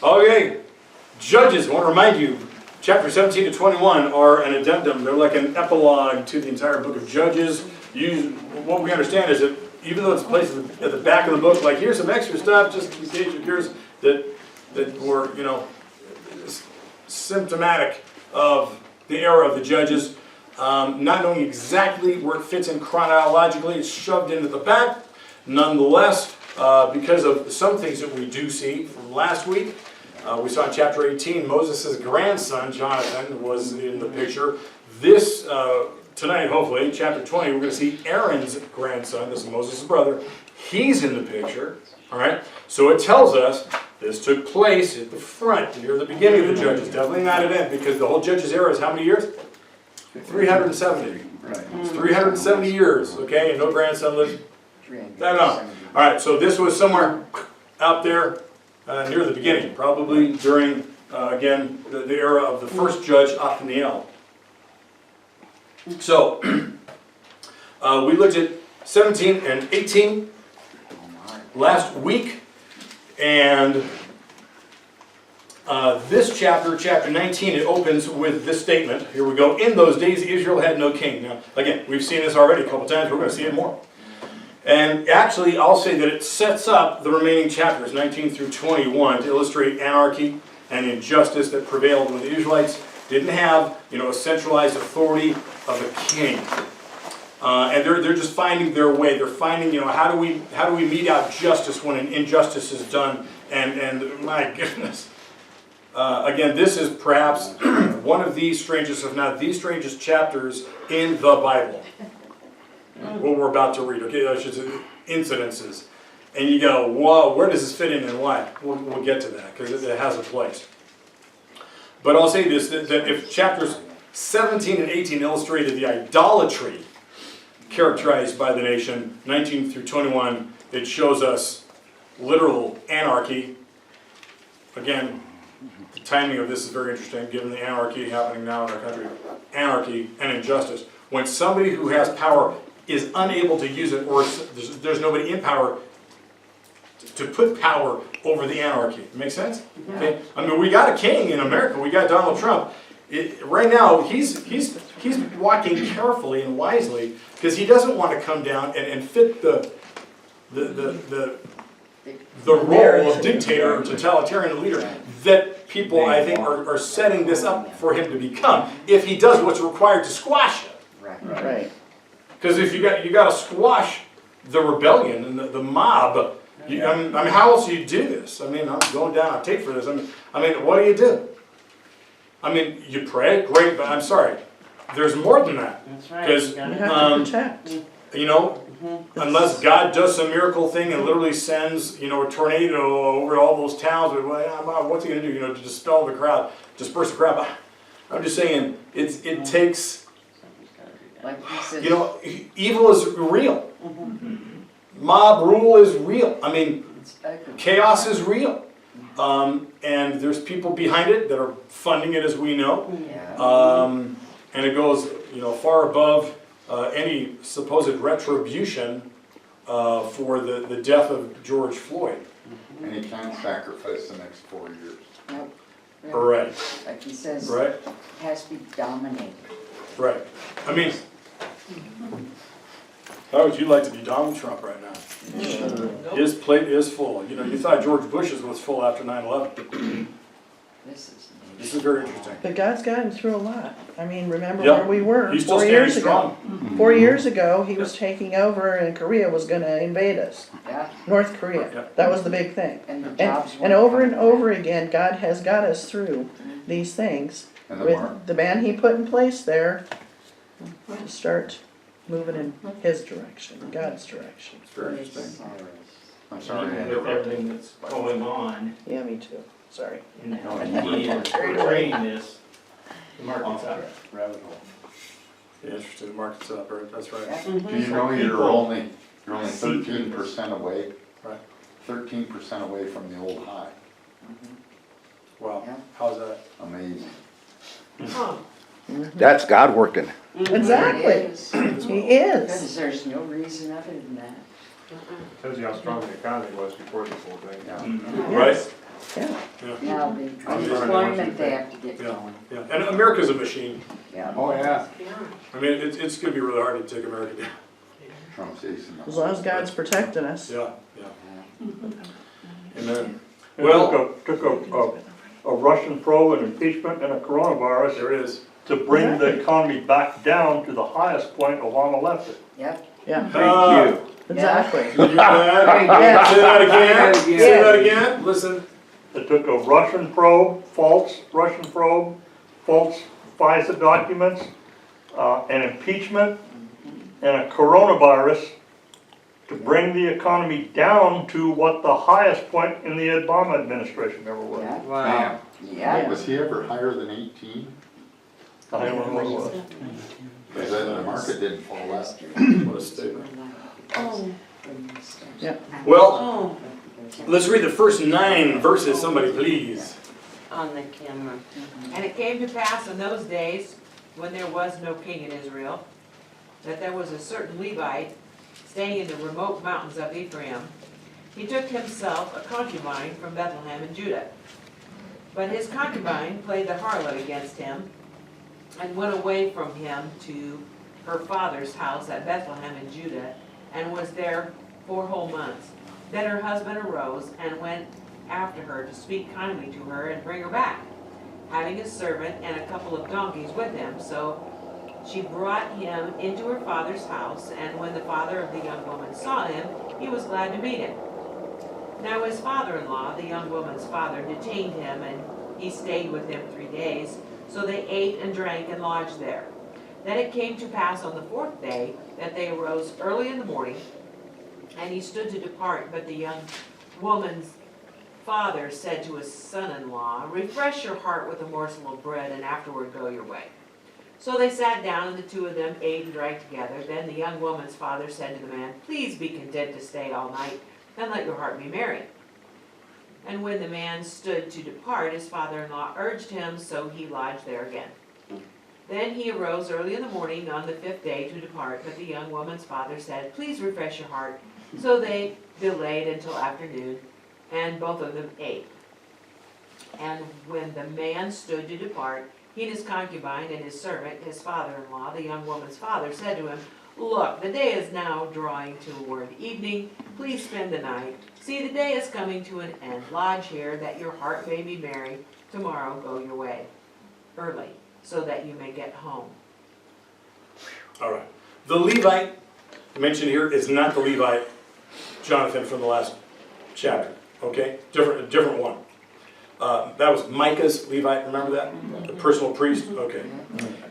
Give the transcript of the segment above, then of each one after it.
Okay, Judges, I want to remind you, chapter 17 to 21 are an addendum. They're like an epilogue to the entire book of Judges. What we understand is that even though it's placed at the back of the book, like here's some extra stuff, just in case you're curious, that were, symptomatic of the era of the Judges. Not knowing exactly where it fits in chronologically, it's shoved into the back. Nonetheless, because of some things that we do see from last week, we saw in chapter 18, Moses' grandson, Jonathan, was in the picture. This, tonight, hopefully, chapter 20, we're going to see Aaron's grandson, this is Moses' brother. He's in the picture, all right? So it tells us this took place at the front, near the beginning of the Judges, definitely not at end, because the whole Judges era is how many years? 370. Right. It's 370 years, okay? And no grandson lived that long. All right, so this was somewhere out there near the beginning, probably during, again, the era of the first judge, Othniel. So, we looked at 17 and 18 last week, and this chapter, chapter 19, it opens with this statement. Here we go. In those days, Israel had no king. Now, again, we've seen this already a couple times. We're going to see it more. And actually, I'll say that it sets up the remaining chapters, 19 through 21, to illustrate anarchy and injustice that prevailed when the Israelites didn't have, a centralized authority of a king. And they're just finding their way. They're finding, how do we mete out justice when an injustice is done? And my goodness. Again, this is perhaps one of the strangest, if not the strangest chapters in the Bible. What we're about to read, okay? I should say incidences. And you go, whoa, where does this fit in and why? We'll get to that, because it has a place. But I'll say this, that if chapters 17 and 18 illustrated the idolatry characterized by the nation, 19 through 21, it shows us literal anarchy. Again, the timing of this is very interesting, given the anarchy happening now in our country. Anarchy and injustice. When somebody who has power is unable to use it, or there's nobody in power to put power over the anarchy. Make sense? Yeah. Okay? I mean, we got a king in America. We got Donald Trump. Right now, he's walking carefully and wisely because he doesn't want to come down and fit the role of dictator or totalitarian leader that people, I think, are setting this up for him to become if he does what's required to squash it. Right. Because if you got to squash the rebellion and the mob, I mean, how else do you do this? I mean, I'm going down a tape for this. I mean, what do you do? I mean, you pray, great, but I'm sorry, there's more than that. That's right. Because You have to protect. Unless God does some miracle thing and literally sends, a tornado over all those towns, what's he going to do? To dispel the crowd, disperse the crowd. I'm just saying, it takes. Like he said, evil is real. Mob rule is real. I mean, chaos is real. And there's people behind it that are funding it, as we know. yeah. And it goes, far above any supposed retribution for the death of George Floyd. And he can't sacrifice the next 4 years. Nope. Right. Like he says, Right. it has to be dominated. Right. I mean, how would you like to be Donald Trump right now? His plate is full. You thought George Bush's was full after 9/11. This is very interesting. But God's got him through a lot. I mean, remember Yep. where we were He's still 4 standing years ago. strong. 4 years ago, he was taking over and Korea was going to invade us. Yeah. North Korea. Yep. That was the big thing. And the jobs And over and over again, God has got us through these things And the with the man he put in place there to start moving in his direction, God's direction. It's very interesting. I'm sorry. With everything that's going on Yeah, me too. Sorry. and how the media is portraying this, the market's out. Yeah, interesting. Market's up, right? That's right. Do you know you're only 13% away? Right. 13% away from the old high. Wow. Yeah. How's that? Amazing. That's God working. Exactly. It is. He is. Because there's no reason other than that. Tells you how strong the economy was before this whole thing. Right? Yes. Yeah, Now, the unemployment they have to get going. Yeah, and America's a machine. Yeah. Oh, yeah. I mean, it's gonna be really hard to take America down. Trump's facing. as long as God's protecting us. Yeah, yeah. Amen. It Well, took a Russian probe, an impeachment, and a coronavirus there it is. to bring the economy back down to the highest point Obama left it. Yep. Yeah, Thank you. exactly. Say that again. Say that again. Listen. It took a Russian probe, false Russian probe, false FISA documents, an impeachment, and a coronavirus to bring the economy down to what the highest point in the Obama administration ever was. Yeah. Wow. Yeah. Was he ever higher than 18? I don't know what it was. Because then the market didn't fall that. What a statement. Oh. Yeah. Well, let's read the first 9 verses, somebody please. On the camera. And it came to pass in those days, when there was no king in Israel, that there was a certain Levite staying in the remote mountains of Ephraim. He took himself a concubine from Bethlehem in Judah. But his concubine played the harlot against him, and went away from him to her father's house at Bethlehem in Judah, and was there 4 whole months. Then her husband arose and went after her to speak kindly to her and bring her back, having a servant and a couple of donkeys with him. So she brought him into her father's house, and when the father of the young woman saw him, he was glad to meet him. Now his father-in-law, the young woman's father, detained him, and he stayed with him 3 days. So they ate and drank and lodged there. Then it came to pass on the 4th day that they arose early in the morning, and he stood to depart. But the young woman's father said to his son-in-law, "Refresh your heart with a morsel of bread, and afterward go your way." So they sat down, and the 2 of them ate and drank together. Then the young woman's father said to the man, "Please be content to stay all night, and let your heart be merry." And when the man stood to depart, his father-in-law urged him, so he lodged there again. Then he arose early in the morning on the 5th day to depart, but the young woman's father said, "Please refresh your heart." So they delayed until afternoon, and both of them ate. And when the man stood to depart, he and his concubine and his servant, his father-in-law, the young woman's father, said to him, "Look, the day is now drawing toward evening. Please spend the night. See, the day is coming to an end. Lodge here, that your heart may be merry. Tomorrow go your way early, so that you may get home." All right. The Levite mentioned here is not the Levite Jonathan from the last chapter. Okay, different one. That was Micah's Levite. Remember that? The personal priest. Okay.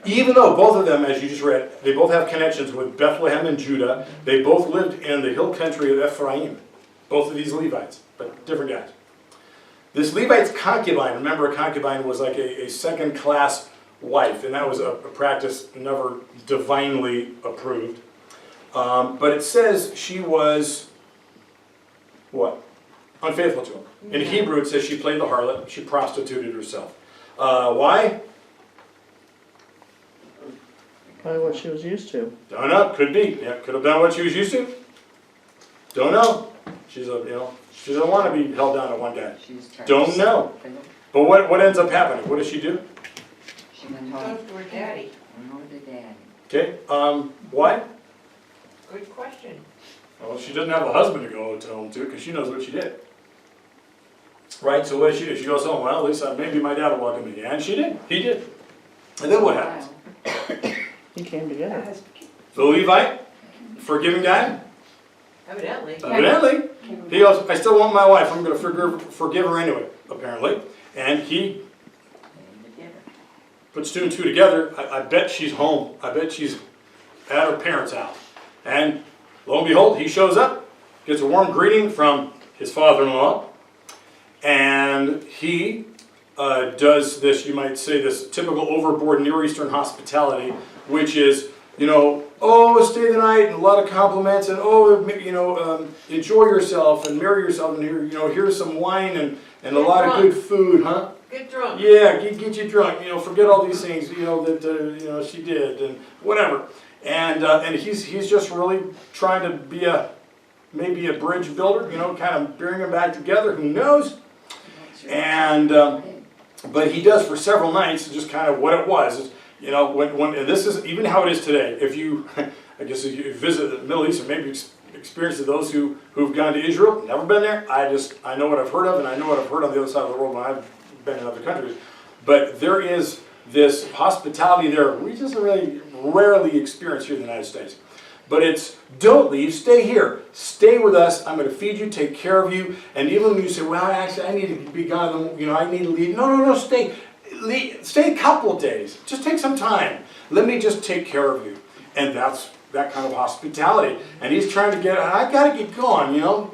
Even though both of them, as you just read, they both have connections with Bethlehem and Judah. They both lived in the hill country of Ephraim. Both of these Levites, but different guys. This Levite's concubine. Remember, a concubine was like a second-class wife, and that was a practice never divinely approved. But it says she was what? Unfaithful to him. In Hebrew, it says she played the harlot. She prostituted herself. Why? Probably what she was used to. Don't know. Could be. Yeah, could have done what she was used to. Don't know. She doesn't want to be held down to one guy. Don't know. But what ends up happening? What does she do? She went Goes home. to her daddy. Went home to daddy. Okay. Why? Good question. Well, she doesn't have a husband to go home to because she knows what she did. Right? So what does she do? She goes home. Well, at least maybe my dad will welcome me. And she did. He did. And then what happens? He came to get her. The Levite, forgiving guy. Evidently. Evidently, he goes, "I still want my wife. I'm going to forgive her anyway." Apparently, and he puts 2 and 2 together. I bet she's home. I bet she's at her parents' house. And lo and behold, he shows up, gets a warm greeting from his father-in-law, and he does this, you might say, this typical overboard Near Eastern hospitality, which is, oh, stay the night, and a lot of compliments, and enjoy yourself, and marry yourself, and here's some wine, and a lot of good food, huh? Get drunk. Yeah, get you drunk. Forget all these things. That she did, and whatever. And he's just really trying to be a maybe a bridge builder, you know, kind of bring them back together, who knows? And, but he does for several nights, just kind of what it was. Is, you know, when and this is even how it is today. If you, I guess if you visit the Middle East, or maybe experience of those who've gone to Israel, never been there, I know what I've heard of, and I know what I've heard on the other side of the world when I've been in other countries. But there is this hospitality there we just really rarely experience here in the United States. But it's, don't leave, stay here. Stay with us, I'm going to feed you, take care of you. And even when you say, well, actually, I need to be gone, you know, I need to leave. No, stay. Stay a couple of days. Just take some time. Let me just take care of you. And that's that kind of hospitality. And he's trying to get, I got to get going, you know.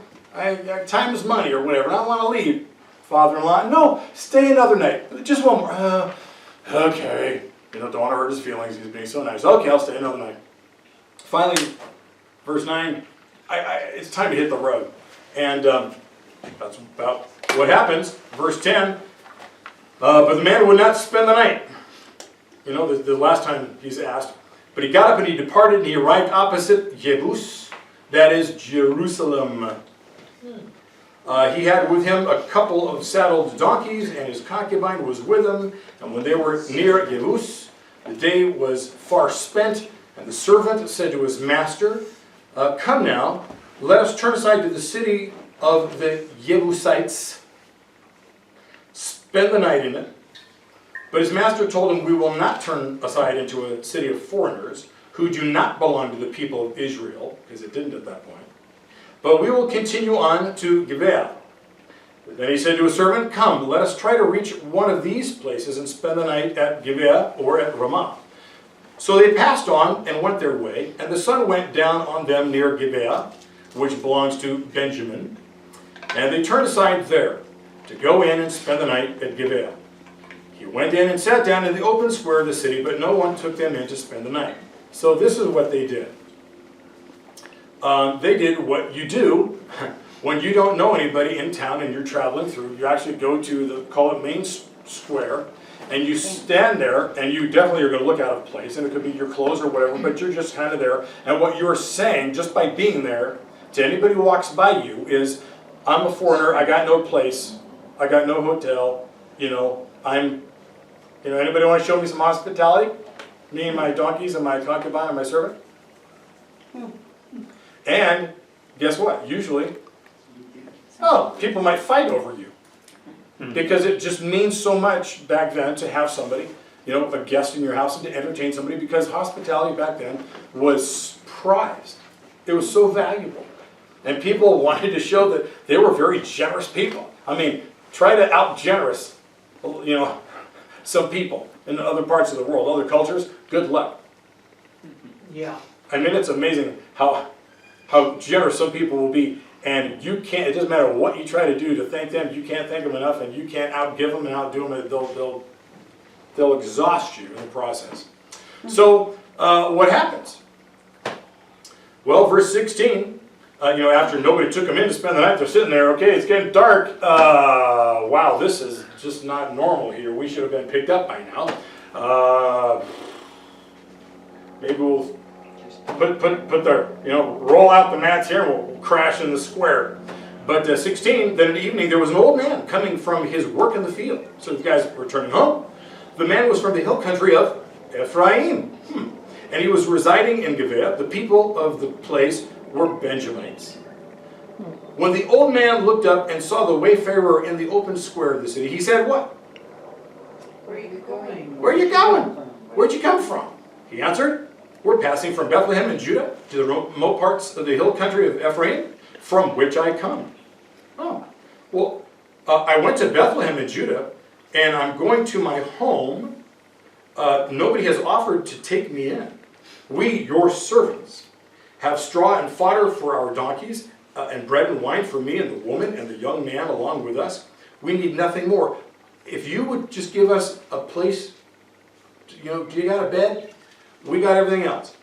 Time is money or whatever. I don't want to leave. Father-in-law, no, stay another night. Just one more. Okay. You know, don't want to hurt his feelings. He's being so nice. Okay, I'll stay another night. Finally, verse 9, it's time to hit the road. And that's about what happens. Verse 10, but the man would not spend the night. You know, the last time he's asked. But he got up and he departed and he arrived opposite Jebus, that is Jerusalem. He had with him a couple of saddled donkeys, and his concubine was with him. And when they were near Jebus, the day was far spent. And the servant said to his master, come now, let us turn aside to the city of the Jebusites, spend the night in it. But his master told him, we will not turn aside into a city of foreigners who do not belong to the people of Israel, because it didn't at that point. But we will continue on to Gibeah. Then he said to his servant, come, let us try to reach one of these places and spend the night at Gibeah or at Ramah. So they passed on and went their way, and the sun went down on them near Gibeah, which belongs to Benjamin. And they turned aside there to go in and spend the night at Gibeah. He went in and sat down in the open square of the city, but no one took them in to spend the night. So this is what they did. They did what you do when you don't know anybody in town and you're traveling through. You actually go to the, call it main square, and you stand there, and you definitely are going to look out of place, and it could be your clothes or whatever, but you're just kind of there. And what you're saying, just by being there, to anybody who walks by you is, I'm a foreigner, I got no place, I got no hotel, you know, anybody want to show me some hospitality? Me and my donkeys and my concubine and my servant? And guess what? Usually, people might fight over you. Because it just means so much back then to have somebody, you know, a guest in your house and to entertain somebody, because hospitality back then was prized. It was so valuable. And people wanted to show that they were very generous people. I mean, try to out-generous, you know, some people in other parts of the world, other cultures, good luck. Yeah. I mean, it's amazing how generous some people will be. And you can't, it doesn't matter what you try to do to thank them, you can't thank them enough, and you can't outgive them and outdo them, they'll exhaust you in the process. So, what happens? Well, verse 16, you know, after nobody took them in to spend the night, they're sitting there, okay, it's getting dark, wow, this is just not normal here, we should have been picked up by now. Maybe we'll put the, you know, roll out the mats here and we'll crash in the square. But 16, then in the evening there was an old man coming from his work in the field. So the guys were returning home. The man was from the hill country of Ephraim. And he was residing in Gibeah. The people of the place were Benjamites. When the old man looked up and saw the wayfarer in the open square of the city, he said, what? Where are you going? Where are you going? Where'd you come from? He answered, we're passing from Bethlehem in Judah to the remote parts of the hill country of Ephraim, from which I come. Oh, well, I went to Bethlehem in Judah, and I'm going to my home. Nobody has offered to take me in. We, your servants, have straw and fodder for our donkeys, and bread and wine for me and the woman and the young man along with us. We need nothing more. If you would just give us a place, you know, you got a bed? We got everything else.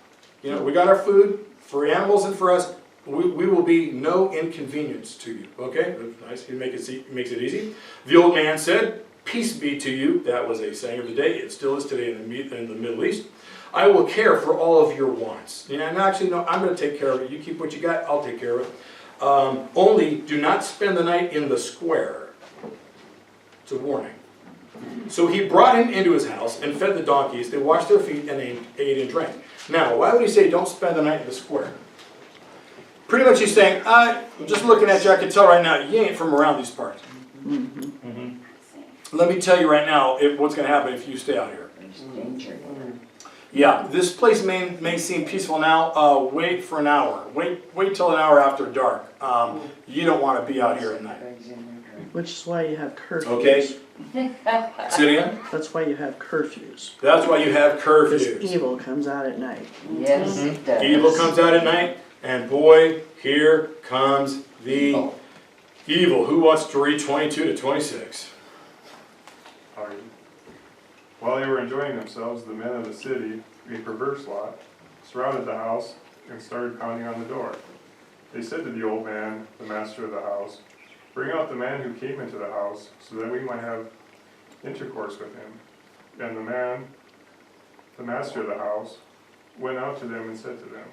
You know, we got our food for animals and for us. We will be no inconvenience to you. Okay? Nice. He makes it easy. The old man said, peace be to you. That was a saying of the day. It still is today in the Middle East. I will care for all of your wants. And actually, no, I'm going to take care of it. You keep what you got. I'll take care of it. Only do not spend the night in the square. It's a warning. So he brought him into his house and fed the donkeys. They washed their feet and they ate and drank. Now, why would he say don't spend the night in the square? Pretty much he's saying, I'm just looking at you, I can tell right now, you ain't from around these parts. Let me tell you right now what's going to happen if you stay out here. Yeah, this place may seem peaceful now. Wait for an hour. Wait till an hour after dark. You don't want to be out here at night. Which is why you have curfews. Okay? Say it again? That's why you have curfews. That's why you have Because curfews. evil comes out at night. Yes, it does. Evil comes out at night, and boy, here comes the evil. Who wants to read 22 to 26? While they were enjoying themselves, the men of the city, a perverse lot, surrounded the house and started pounding on the door. They said to the old man, the master of the house, "Bring out the man who came into the house, so that we might have intercourse with him." And the man, the master of the house, went out to them and said to them,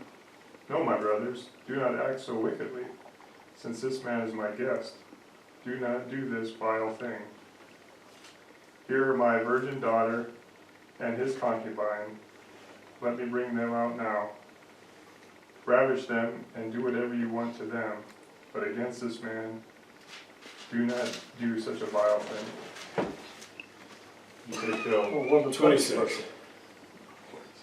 "No, my brothers, do not act so wickedly. Since this man is my guest, do not do this vile thing. Here are my virgin daughter and his concubine. Let me bring them out now. Ravish them and do whatever you want to them, but against this man, do not do such a vile thing." Okay, till 26.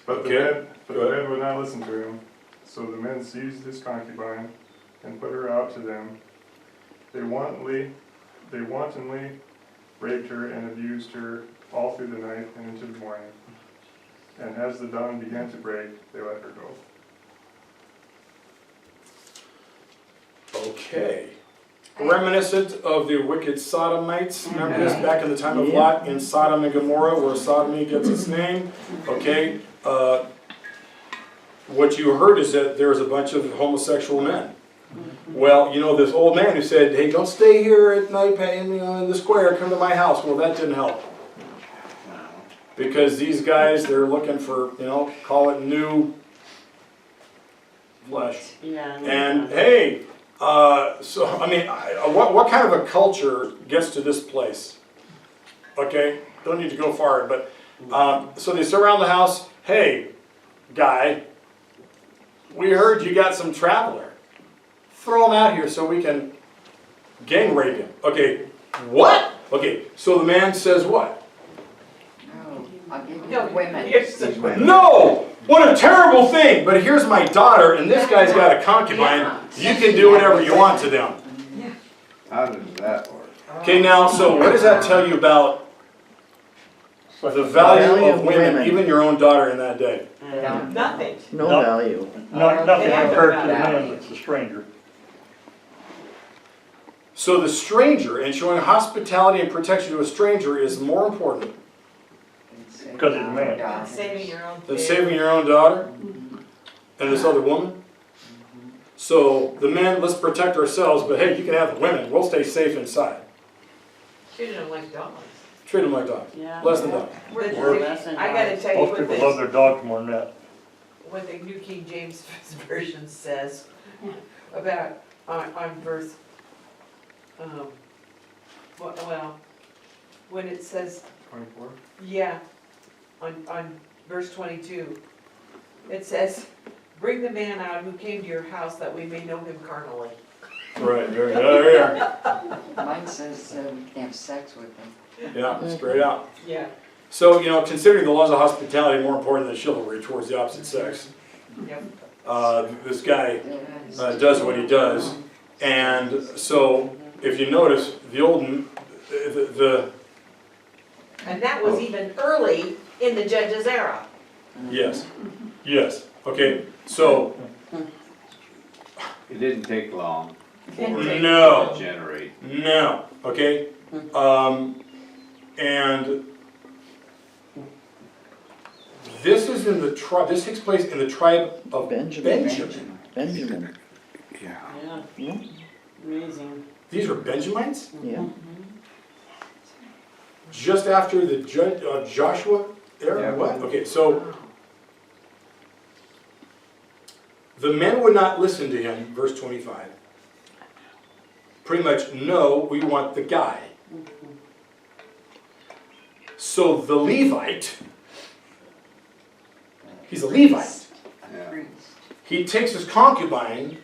But the Okay, go ahead. men would not listen to him. So the men seized his concubine and put her out to them. They wantonly raped her and abused her all through the night and into the morning. And as the dawn began to break, they let her go. Okay. Reminiscent of the wicked Sodomites. Remember this back in the time of Yeah. Lot in Sodom and Gomorrah, where sodomy gets its name? Okay. What you heard is that there was a bunch of homosexual men. Well, you know, this old man who said, "Hey, don't stay here at night in the square, come to my house." Well, that didn't help. Because these guys, they're looking for, call it new flesh. Yeah. And hey, what kind of a culture gets to this place? Okay, don't need to go far, but so they surround the house. Hey, guy, we heard you got some traveler. Throw him out here so we can gang rape him. Okay, what? Okay, so the man says what? No, I'll give you the women. No! What a terrible thing! But here's my daughter, and this guy's got a concubine. You can do whatever you want to them. How does that work? Okay, now, so what does that tell you about the value of women, even your own daughter in that day? Nothing. No No. value. Nothing They have no compared to the value. man that's a stranger. So the stranger, and showing hospitality and protection to a stranger is more important Because it's a man. Saving your own than kid. saving your own daughter and this other woman. So the men, let's protect ourselves, but hey, you can have the women. We'll stay safe inside. Treated them like dogs. Treat them like dogs. Yeah. Less than dogs. I gotta tell you Most what people love this, their dogs more than that. what the New King James Version says about, on verse, well, when it says, 24? yeah, on verse 22, it says, "Bring the man out who came to your house that we may know him carnally." Right, there you are. Mine says we can have sex with them. Yeah, straight out. Yeah. So, considering the laws of hospitality more important than chivalry towards the opposite sex, Yep. this guy does what he does. And so, if you notice, the And that was even early in the Judges' era. yes, okay, so, It didn't take long for it no. to generate. No, okay? And this is in the tribe, this takes place in the tribe of Benjamin. Benjamin. Yeah. Amazing. These are Benjamites? Yeah. Just after the Joshua era? Yeah. What? Okay, so the men would not listen to him, verse 25. pretty much, no, we want the guy. So the Levite, he's a Levite. Yeah. He takes his concubine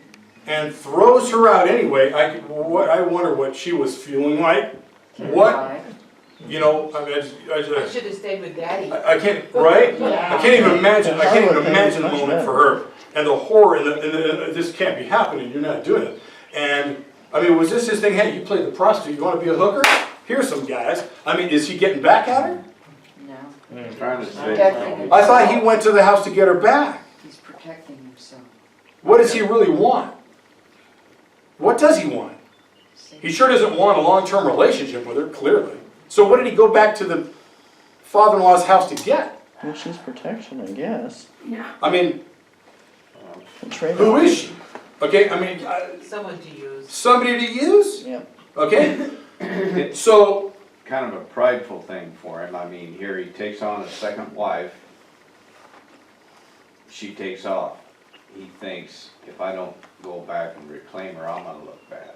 and throws her out anyway. I wonder what she was feeling like. What? You know, I should have stayed with Daddy. I can't, right? I can't even imagine. I can't even imagine the moment for her and the horror and this can't be happening. You're not doing it. And I mean, was this his thing? Hey, you play the prostitute. You want to be a hooker? Here's some guys. I mean, is he getting back at her? No, I'm trying to say Protecting I thought he went to the house to get her back. he's protecting himself. What does he really want? What does he want? He sure doesn't want a long-term relationship with her, clearly. So what did he go back to the father-in-law's house to get? Well, she's protection, I guess. I mean, Trade who off. is she? Okay, I mean, Someone to use. somebody to use? Yep. Okay? it's So, kind of a prideful thing for him. I mean, here he takes on a second wife. She takes off. He thinks, if I don't go back and reclaim her, I'm gonna look bad.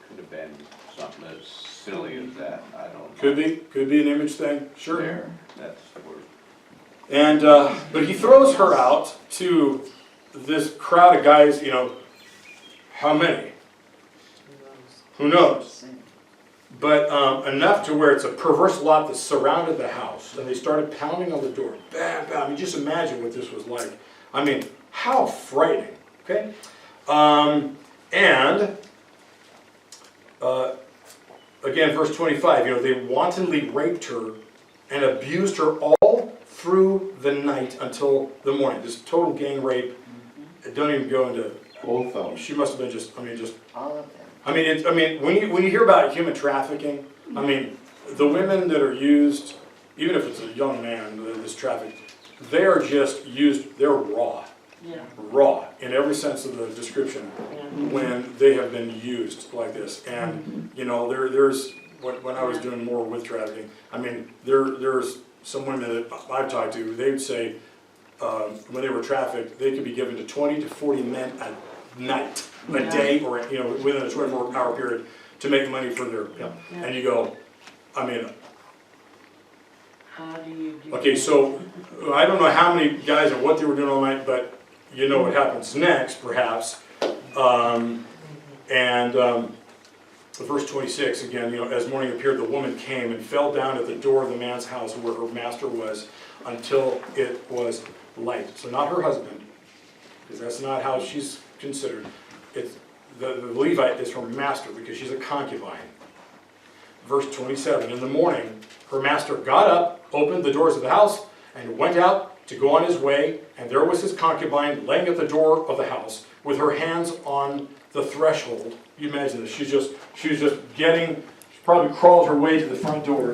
Could have been something as silly as that. I don't know. could be an image thing, sure. There, that's the word. And, but he throws her out to this crowd of guys, you know, how many? Who knows? But enough to where it's a perverse lot that surrounded the house, and they started pounding on the door. Bam, bam. I mean, just imagine what this was like. I mean, how frightening, okay? Again, verse 25, you know, they wantonly raped her and abused her all through the night until the morning. This total gang rape. Don't even go into. Both of them. She must have been just. I mean, just. All of them. I mean, when you hear about human trafficking, I mean, the women that are used, even if it's a young man that's trafficked, they are just used. They're raw. Yeah. Raw in every sense of the description when they have been used like this. And you know, there's when I was doing more with trafficking, I mean, there's some women that I've talked to, they would say when they were trafficked, they could be given to 20 to 40 men a night, a day, or you know, within a 24-hour period to make money for their. You know, and you go, I mean. How do you do Okay, so I don't know how many guys and what they were doing all night, but you know what happens next, perhaps. Verse 26, again, you know, as morning appeared, the woman came and fell down at the door of the man's house where her master was until it was light. So not her husband, because that's not how she's considered. It's, the Levite is her master because she's a concubine. Verse 27, in the morning, her master got up, opened the doors of the house, and went out to go on his way, and there was his concubine laying at the door of the house with her hands on the threshold. You imagine this, she was just getting, she probably crawled her way to the front door.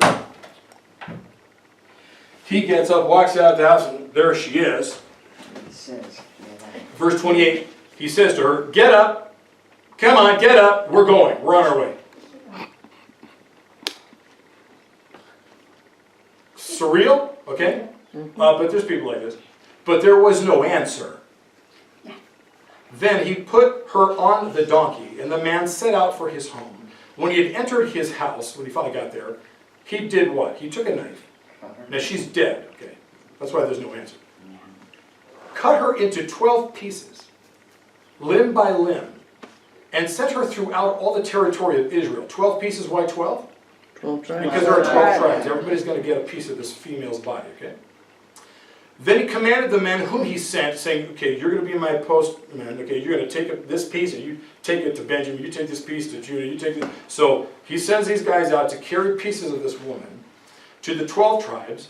He gets up, walks out of the house, and there she is. It says, Verse 28, he says to her, get up, come on, get up, we're going, we're on our way. Surreal, okay? But there's people like this. But there was no answer. Then he put her on the donkey, and the man set out for his home. When he had entered his house, when he finally got there, he did what? He took a knife. Now she's dead, okay? That's why there's no answer. Cut her into 12 pieces, limb by limb, and set her throughout all the territory of Israel. 12 pieces, why 12? 12 tribes. Because there are 12 tribes. Everybody's going to get a piece of this female's body, okay? Then he commanded the men whom he sent, saying, okay, you're going to be my postman, okay, you're going to take this piece and you take it to Benjamin, you take this piece to Judah, you take it. So he sends these guys out to carry pieces of this woman to the 12 tribes,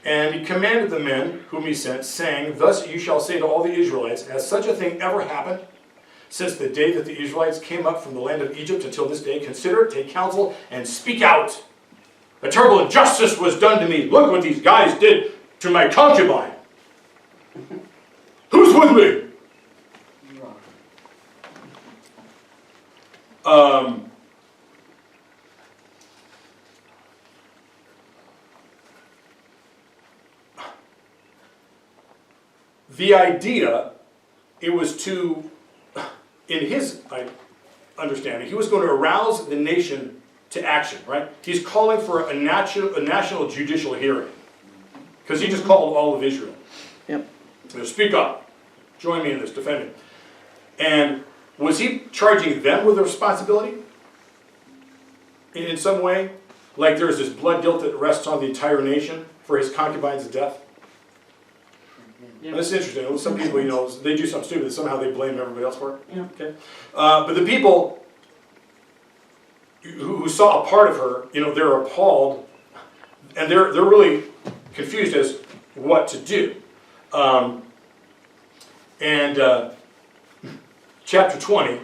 and he commanded the men whom he sent, saying, thus you shall say to all the Israelites, has such a thing ever happened since the day that the Israelites came up from the land of Egypt until this day? Consider it, take counsel, and speak out. A terrible injustice was done to me. Look what these guys did to my concubine. Who's with me? The idea, it was to, in his understanding. He was going to arouse the nation to action, right? He's calling for a national judicial hearing. Because he just called all of Israel. Yep. You know, speak up. Join me in this, defend me. And was he charging them with a responsibility? In some way? Like there's this blood guilt that rests on the entire nation for his concubine's death? Yeah. That's interesting. Some people, you know, they do something stupid and somehow they blame everybody else for it. Yeah. Okay. But the people who saw a part of her, you know, they're appalled and they're really confused as what to do. Chapter 20,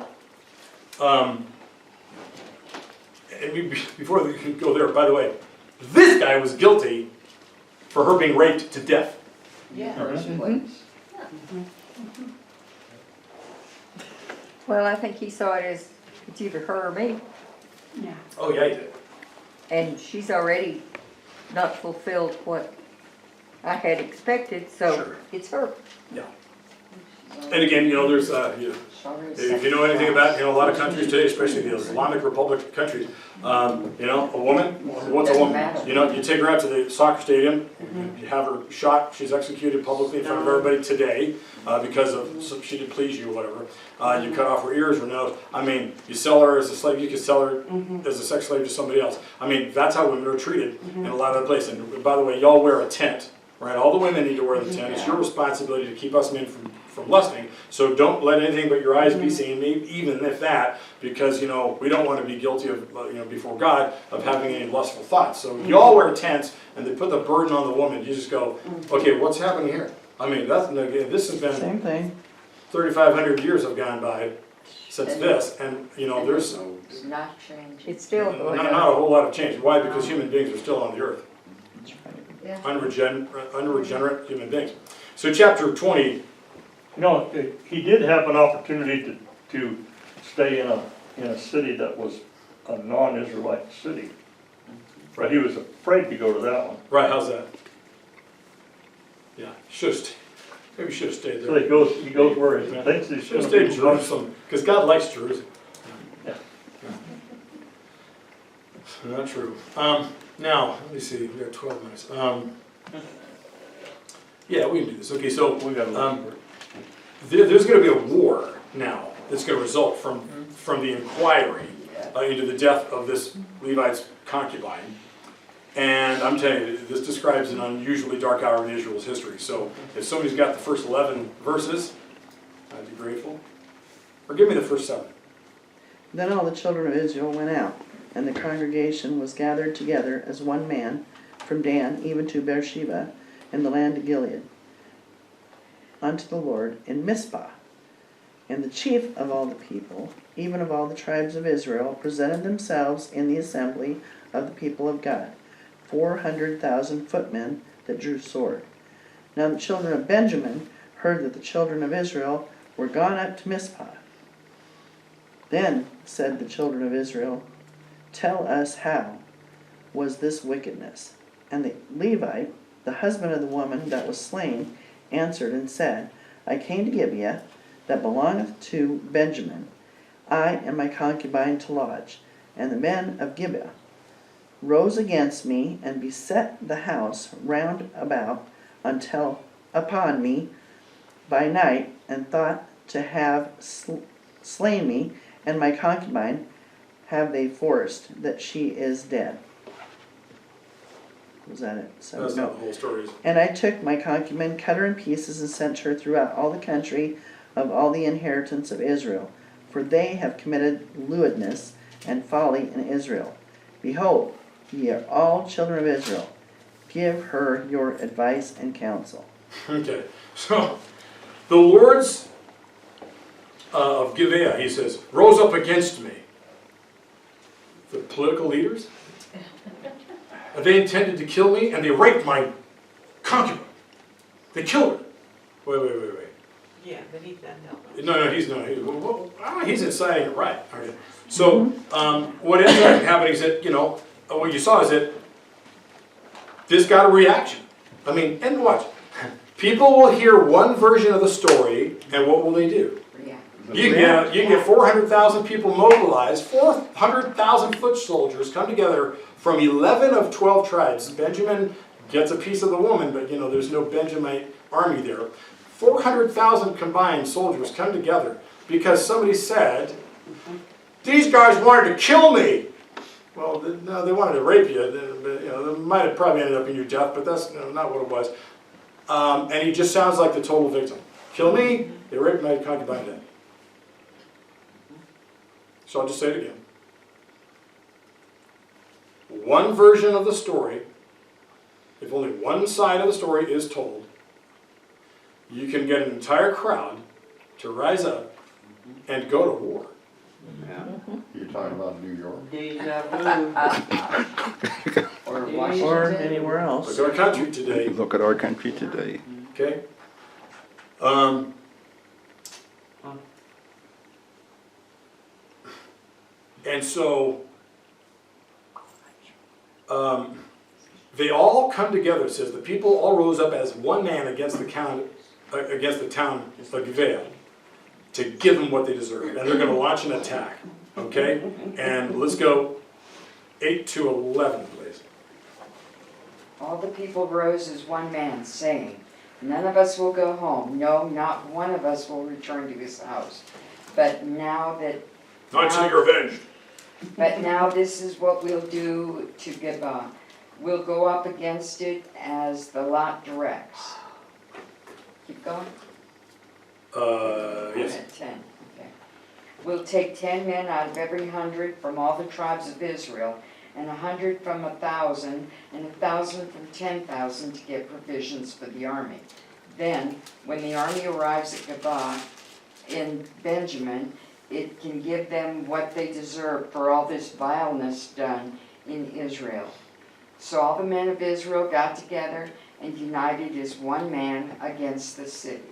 and before we go there, by the way, this guy was guilty for her being raped to death. Yeah. Well, I think he saw it as it's either her or me, Oh yeah, he did. and she's already not fulfilled what I had expected, so Sure. it's her. Yeah. And again, you know, there's, if you know anything about, you know, a lot of countries today, especially the Islamic Republic countries, you know, a woman, what's a woman? You know, you take her out to the soccer stadium, you have her shot, she's executed publicly in front of everybody today because of she didn't please you or whatever. You cut off her ears or nose. I mean, you sell her as a slave, you could sell her as a sex slave to somebody else. I mean, that's how women are treated in a lot of places. And by the way, y'all wear a tent. Right, all the women need to wear the tent. It's your responsibility to keep us men from lusting. So don't let anything but your eyes be seen, even if that, because you know we don't want to be guilty of you know before God of having any lustful thoughts. So you all wear tents, and they put the burden on the woman. You just go, okay, what's happening here? I mean, that's again, this has been Same thing. 3,500 years have gone by since this, and you know there's It's not changing. It's still going not on. a whole lot of change. Why? Because human beings are still on the earth. Yeah. Unregenerate human beings. So chapter 20, You know, he did have an opportunity to stay in a city that was a non-Israelite city. But he was afraid to go to that one. right, how's that? Yeah, maybe should have stayed So there. he goes where he thinks he's Should have going stayed to in be. Jerusalem, because God likes Jerusalem. Yeah. Not true. Now, let me see, we got 12 minutes. Yeah, we can do this. Okay, so We got a lot of work. there's going to be a war now that's going to result from the inquiry into the death of this Levite's concubine. And I'm telling you, this describes an unusually dark hour in Israel's history. So if somebody's got the first 11 verses, I'd be grateful. Or give me the first 7. Then all the children of Israel went out, and the congregation was gathered together as one man, from Dan even to Beersheba, in the land of Gilead, unto the Lord in Mizpah. And the chief of all the people, even of all the tribes of Israel, presented themselves in the assembly of the people of God, 400,000 footmen that drew sword. Now the children of Benjamin heard that the children of Israel were gone up to Mizpah. Then said the children of Israel, Tell us how was this wickedness? And the Levite, the husband of the woman that was slain, answered and said, I came to Gibeah, that belongeth to Benjamin, I and my concubine to lodge. And the men of Gibeah rose against me, and beset the house round about upon me by night, and thought to have slain me, and my concubine have they forced, that she is dead. Was that it? So, That's no. not the whole story. And I took my concubine, cut her in pieces, and sent her throughout all the country of all the inheritance of Israel. For they have committed lewdness and folly in Israel. Behold, ye are all children of Israel. Give her your advice and counsel. Okay, so the lords of Gibeah, he says, rose up against me. The political leaders? They intended to kill me, and they raped my concubine. They killed her. Wait. Yeah, but he's not helping. No, he's not. He's inciting it, right? Okay. So what ends up happening is that, you know, what you saw is that this got a reaction. I mean, and watch. People will hear one version of the story, and what will they do? You can get 400,000 people mobilized, 400,000 foot soldiers come together from 11 of 12 tribes. Benjamin gets a piece of the woman, but you know, there's no Benjamite army there. 400,000 combined soldiers come together because somebody said, these guys wanted to kill me. Well, no, they wanted to rape you. You know, they might have probably ended up in your death, but that's not what it was. And he just sounds like the total victim. Kill me, they raped my concubine dead. So I'll just say it again. One version of the story, if only one side of the story is told, you can get an entire crowd to rise up and go to war. Yeah. You're talking about New York? Deja Or Or Washington. anywhere else. Look at our country today, Look at our country today. okay? And so, they all come together, it says, the people all rose up as one man against the town of Gibeah to give them what they deserve. And they're going to launch an attack, okay? And let's go 8 to 11, please. All the people rose as one man, saying, none of us will go home. No, not one of us will return to his house. But now Not until you're avenged. But now this is what we'll do to Gibeah. We'll go up against it as the lot directs. Keep going? Yes. At 10, okay. We'll take 10 men out of every 100 from all the tribes of Israel, and 100 from 1,000, and 1,000 from 10,000 to get provisions for the army. Then, when the army arrives at Gibeah in Benjamin, it can give them what they deserve for all this vileness done in Israel. So all the men of Israel got together and united as one man against the city.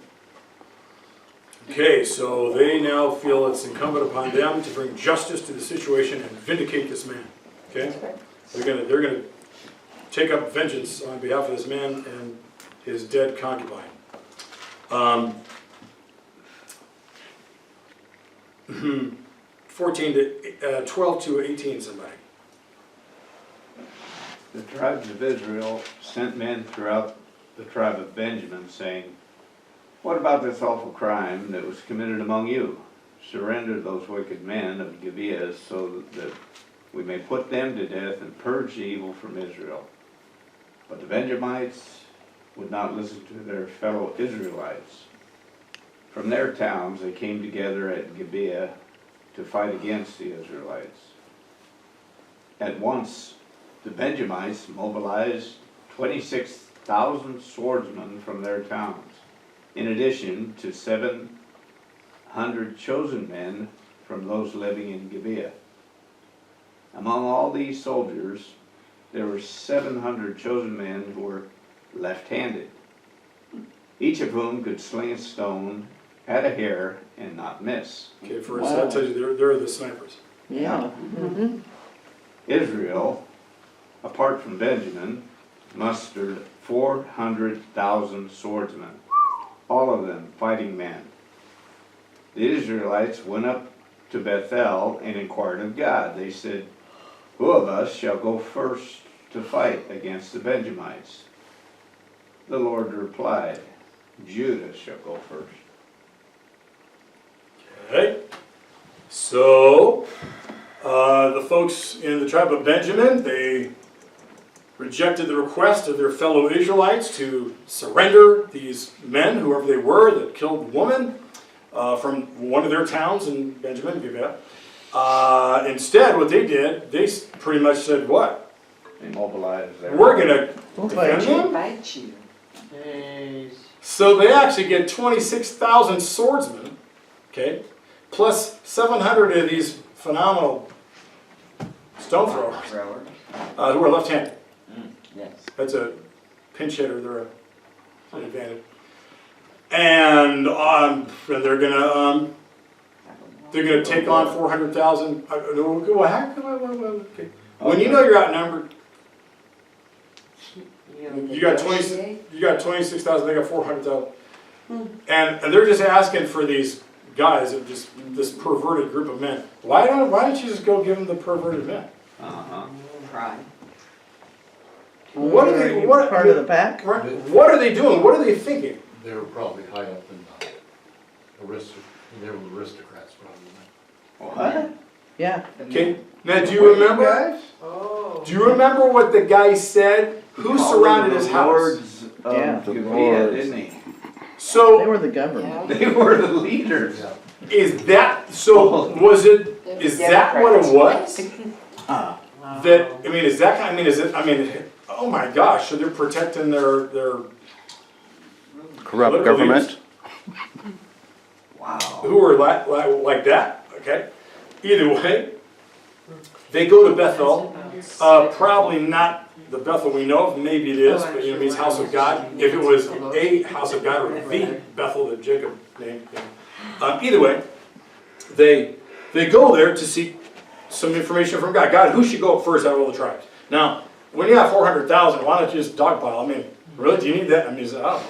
Okay, so they now feel it's incumbent upon them to bring justice to the situation and vindicate this man. Okay? They're gonna take up vengeance on behalf of this man and his dead concubine. 12 to 18, somebody. The tribes of Israel sent men throughout the tribe of Benjamin, saying, what about this awful crime that was committed among you? Surrender those wicked men of Gibeah so that we may put them to death and purge the evil from Israel. But the Benjamites would not listen to their fellow Israelites. From their towns they came together at Gibeah to fight against the Israelites. At once the Benjamites mobilized 26,000 swordsmen from their towns, in addition to 700 chosen men from those living in Gibeah. Among all these soldiers, there were 700 chosen men who were left-handed, each of whom could sling a stone at a hair and not miss. Okay, first that tells you they're the snipers. Yeah. Mm-hmm. Israel, apart from Benjamin, mustered 400,000 swordsmen, all of them fighting men. The Israelites went up to Bethel and inquired of God. They said, who of us shall go first to fight against the Benjamites? The Lord replied, Judah shall go first. Okay, so the folks in the tribe of Benjamin, they rejected the request of their fellow Israelites to surrender these men, whoever they were, that killed the woman from one of their towns in Benjamin, Gibeah. Instead, what they did, they pretty much said, what? They mobilized their... We're going to We'll defend fight you. them? Fight you. Jeez. So they actually get 26,000 swordsmen, okay, plus 700 of these phenomenal stone throwers who are left-handed. Yes. That's a pinch hitter. They're an advantage. And they're gonna take on 400,000. Okay. When you know you're outnumbered, you got 26,000. They got 400,000, and they're just asking for these guys, of just this perverted group of men. Why don't you just go give them the perverted men? Uh-huh. Pride. What are they? you What part of the pack? Right. What are they doing? What are they thinking? They were probably high up in they were aristocrats probably. What? Yeah. Okay. Now, do you remember? Guys? Oh. Do you remember what the guy said? Who surrounded his house? Lords of Yeah. the The Gibeah, lords. didn't he? They So were the government. They were the leaders. is that so? Was it? Is that what it was? That I mean, is that kind? I mean, is it? I mean, oh my gosh! So they're protecting their Corrupt political government. leaders Wow. who are like that. Okay. Either way, they go to Bethel. Probably not the Bethel we know of. Maybe it is, but it means house of God. If it was a house of God, or the Bethel that Jacob named. Either way, they go there to seek some information from God. God, who should go up first out of all the tribes? Now, when you have 400,000, why don't you just dogpile? I mean, really, do you need that? I mean, I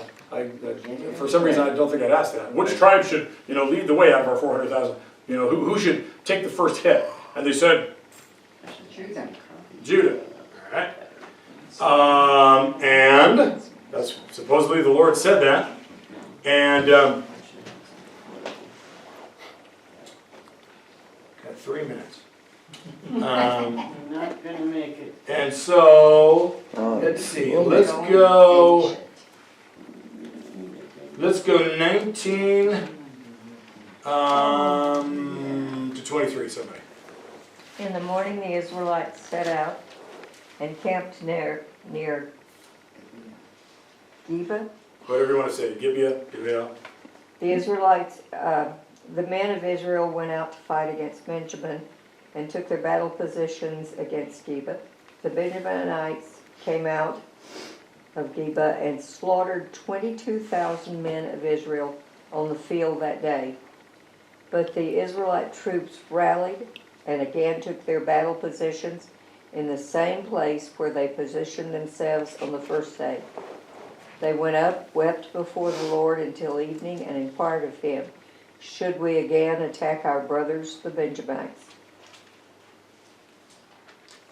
don't know. For some reason, I don't think I'd ask that. Which tribe should, lead the way out of our 400,000? Who should take the first hit? And they said, Judah. Judah. All right. And that's supposedly the Lord said that. And got 3 minutes. I'm not gonna make it. And so, let's see. Let's go 19 to 23. Somebody. In the morning, the Israelites set out and camped near Geba. Whatever you want to say. Gibeah. The Israelites, the men of Israel went out to fight against Benjamin and took their battle positions against Geba. The Benjaminites came out of Geba and slaughtered 22,000 men of Israel on the field that day. But the Israelite troops rallied and again took their battle positions in the same place where they positioned themselves on the first day. They went up, wept before the Lord until evening, and inquired of him, should we again attack our brothers, the Benjamites?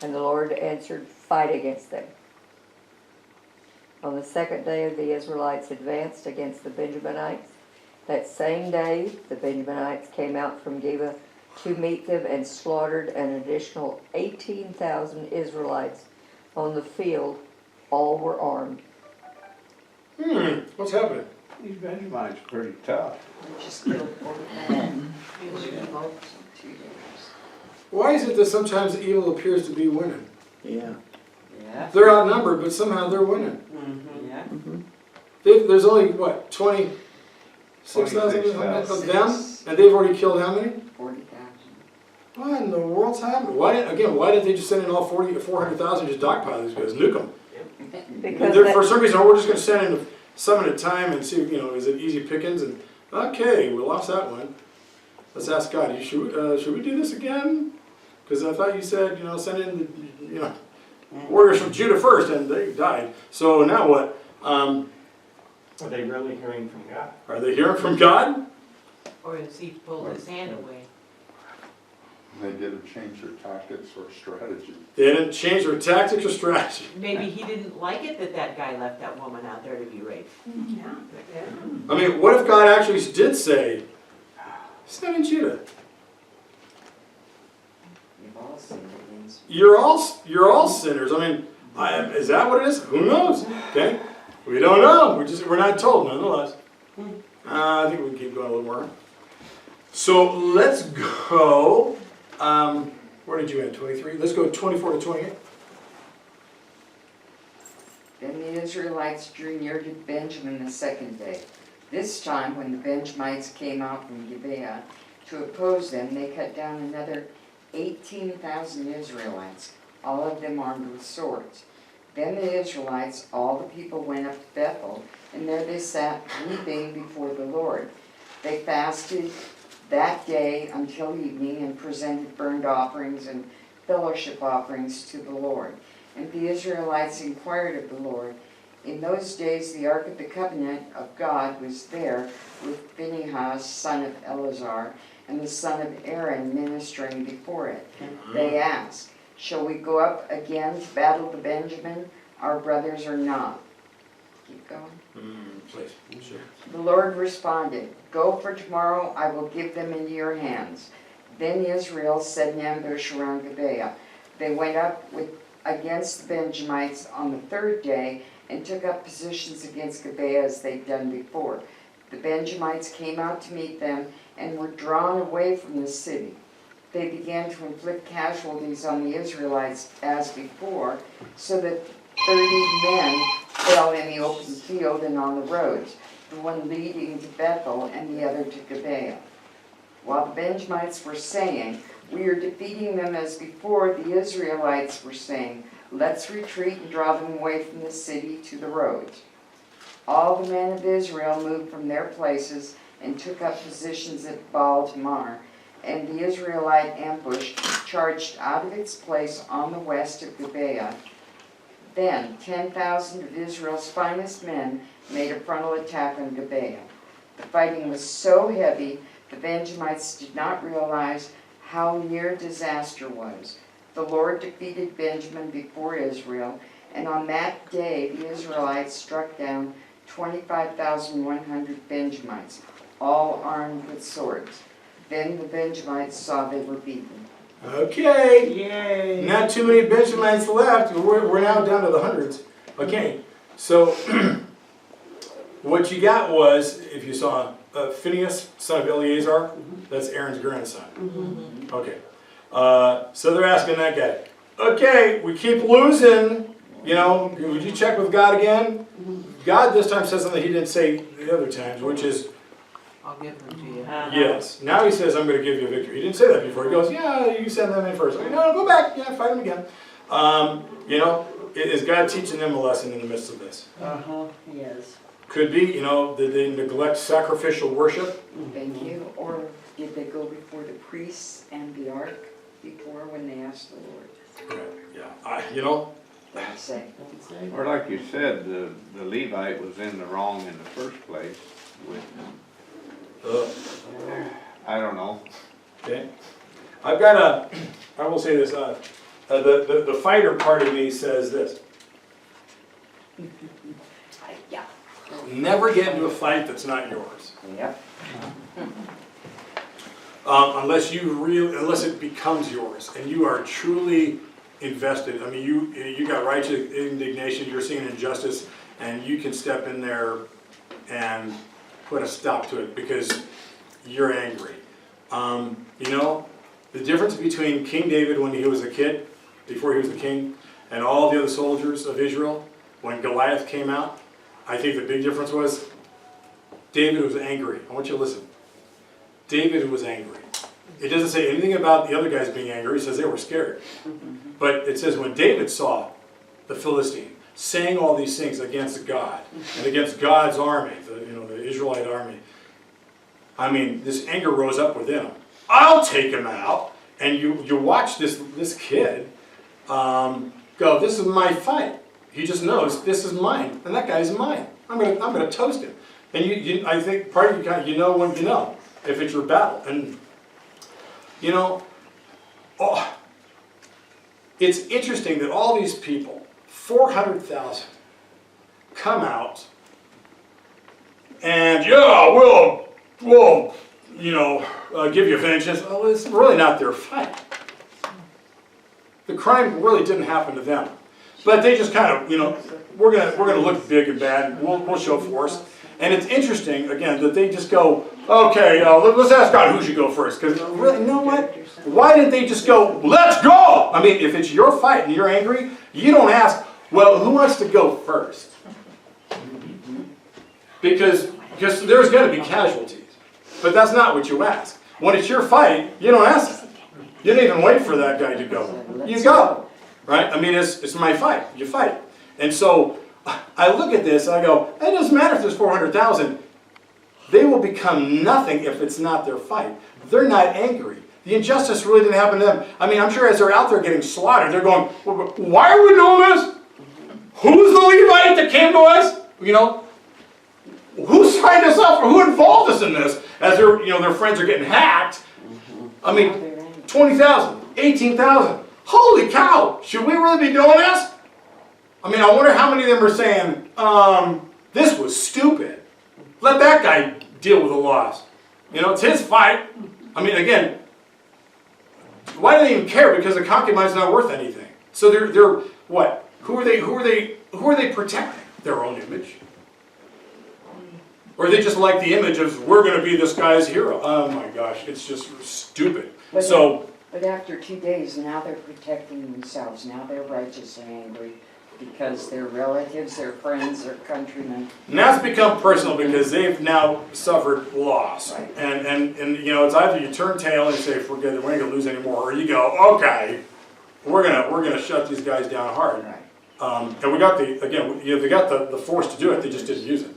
And the Lord answered, fight against them. On the second day the Israelites advanced against the Benjaminites. That same day the Benjaminites came out from Geba to meet them and slaughtered an additional 18,000 Israelites on the field. All were armed. What's happening? These Benjamites are pretty tough. We just killed 40,000. Revolts in 2 days. Why is it that sometimes evil appears to be winning? Yeah. Yeah. They're outnumbered, but somehow they're winning. Yeah. There's only, what, 26,000 of them? And they've already killed how many? 40,000. What in the world's happening? Why didn't they just send in all 400,000 just dogpile these guys, nuke them? Because For some reason, we're just going to send in some at a time and see, is it easy pickings? And okay, we lost that one. Let's ask God, should we do this again? Because I thought you said, send in the, warriors from Judah first, and they died. So now what? Are they really hearing from God? Are they hearing from God? Or is he pulled his hand away? They didn't change their tactics or strategy. They didn't change their tactics or strategy. Maybe he didn't like it that guy left that woman out there to be raped. Yeah. I mean, what if God actually did say, send in Judah? You've all sinned against me. You're all sinners. I mean, is that what it is? Who knows? Okay, we don't know. We're not told nonetheless. I think we can keep going a little more. So let's go. Where did you end? 23. Let's go 24 to 28. Then the Israelites drew near to Benjamin the second day. This time, when the Benjamites came out from Gibeah to oppose them, they cut down another 18,000 Israelites, all of them armed with swords. Then the Israelites, all the people, went up to Bethel, and there they sat weeping before the Lord. They fasted that day until evening and presented burnt offerings and fellowship offerings to the Lord. And the Israelites inquired of the Lord, In those days, the Ark of the Covenant of God was there with Phinehas, son of Eleazar, and the son of Aaron ministering before it. They asked, "Shall we go up again to battle the Benjamin, our brothers, or not?" Keep going. Please. Sure. The Lord responded, "Go, for tomorrow I will give them into your hands." Then Israel set an ambush around Gibeah. They went up against the Benjamites on the third day and took up positions against Gibeah as they'd done before. The Benjamites came out to meet them and were drawn away from the city. They began to inflict casualties on the Israelites as before, so that 30 men fell in the open field and on the roads, the one leading to Bethel and the other to Gibeah. While the Benjamites were saying, "We are defeating them as before," the Israelites were saying, "Let's retreat and draw them away from the city to the roads." All the men of Israel moved from their places and took up positions at Baal Tamar, and the Israelite ambush charged out of its place on the west of Gibeah. Then 10,000 of Israel's finest men made a frontal attack on Gibeah. The fighting was so heavy, the Benjamites did not realize how near disaster was. The Lord defeated Benjamin before Israel, and on that day the Israelites struck down 25,100 Benjamites, all armed with swords. Then the Benjamites saw they were beaten. Okay. Yay. Not too many Benjamites left. We're now down to the hundreds. Okay. So what you got was, if you saw Phinehas, son of Eleazar, that's Aaron's grandson. Okay. So they're asking that guy, okay, we keep losing, you know, would you check with God again? God this time says something he didn't say the other times, which is, I'll give them to you. yes. Now he says, I'm going to give you a victory. He didn't say that before. He goes, yeah, you send them in first. Okay, no, go back. Yeah, fight them again. You know, is God teaching them a lesson in the midst of this? Yes. Could be, you know, did they neglect sacrificial worship? Thank you. Or did they go before the priests and the ark before when they asked the Lord? Right, yeah. You know, What to say? Or like you said, the Levite was in the wrong in the first place with, I don't know. okay. I've got I will say this, the fighter part of me says this. Yeah. Never get into a fight that's not yours. Yep. Unless it becomes yours and you are truly invested. I mean, you got righteous indignation, you're seeing injustice, and you can step in there and put a stop to it because you're angry. You know, the difference between King David when he was a kid, before he was a king, and all the other soldiers of Israel, when Goliath came out, I think the big difference was David was angry. I want you to listen. David was angry. It doesn't say anything about the other guys being angry. It says they were scared. But it says when David saw the Philistine saying all these things against God and against God's army, the Israelite army, I mean, this anger rose up within him. I'll take him out. And you watch this kid go, this is my fight. He just knows this is mine, and that guy's mine. I'm gonna toast him. And I think part of you know when you know if it's your battle. And you know, it's interesting that all these people, 400,000, come out, and yeah, we'll give you vengeance. Well, it's really not their fight. The crime really didn't happen to them. But they just kind of, we're gonna look big and bad. We'll show force. And it's interesting, again, that they just go, okay, let's ask God who should go first. Because really, you know what? Why didn't they just go, let's go? I mean, if it's your fight and you're angry, you don't ask, well, who wants to go first? Because there's going to be casualties. But that's not what you ask. When it's your fight, you don't ask that. You don't even wait for that guy to go. You go. Right? I mean, it's my fight. You fight. And so I look at this and I go, it doesn't matter if there's 400,000. They will become nothing if it's not their fight. They're not angry. The injustice really didn't happen to them. I mean, I'm sure as they're out there getting slaughtered, they're going, why are we doing this? who's the Levite that came to us? You know, who signed us up, or who involved us in this? As their, you know, their friends are getting hacked. I mean, 20,000, 18,000. Holy cow! Should we really be doing this? I mean, I wonder how many of them are saying, this was stupid. Let that guy deal with the loss. You know, it's his fight. I mean, again, why do they even care? Because the concubine's not worth anything. So they're what? Who are they protecting? Their own image? Or they just like the image of, we're going to be this guy's hero. Oh my gosh, it's just stupid. But after 2 days, now they're protecting themselves. Now they're righteously angry because their relatives, their friends, their countrymen. And that's become personal because they've now suffered loss. Right. And you know, it's either you turn tail and say, forget it, we're not going to lose anymore, or you go, okay, we're gonna shut these guys down hard. Right. And we got they got the force to do it, they just didn't use it.